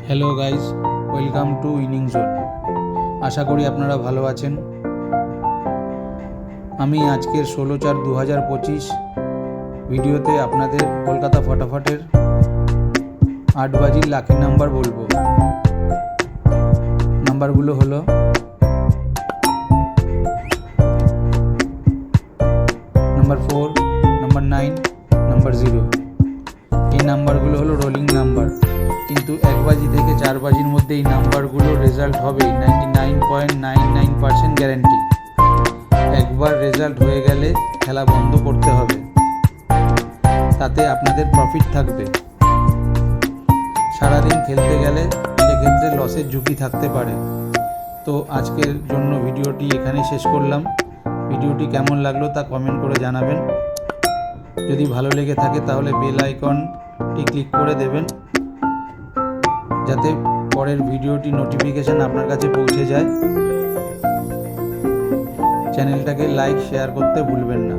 Hello guys, welcome to winning zone. আশা করি আপনারা ভালো আছেন। আমি আজকের 16/4/2025 ভিডিওতে আপনাদের কলকাতা ফটাফটের 8 বাজির লাকি নাম্বার বলবো। নাম্বারগুলো হলো নাম্বার 4, নাম্বার 9, নাম্বার 0। এই নাম্বারগুলো হলো রোলিং নাম্বার, কিন্তু 1 বাজি থেকে 4 বাজির মধ্যে এই নাম্বারগুলোর রেজাল্ট হবে 99.99% গ্যারেন্টি। একবার রেজাল্ট হয়ে গেলে খেলা বন্ধ করতে হবে, তাতে আপনাদের প্রফিট থাকবে। সারাদিন খেলতে গেলে সেক্ষেত্রে লসের ঝুঁকি থাকতে পারে। তো আজকের জন্য ভিডিওটি এখানেই শেষ করলাম। ভিডিওটি কেমন লাগলো তা কমেন্ট করে জানাবেন। যদি ভালো লেগে থাকে তাহলে বেল আইকনটি ক্লিক করে দেবেন, যাতে পরের ভিডিওটি নোটিফিকেশান আপনার কাছে পৌঁছে যায়। চ্যানেলটাকে লাইক শেয়ার করতে ভুলবেন না।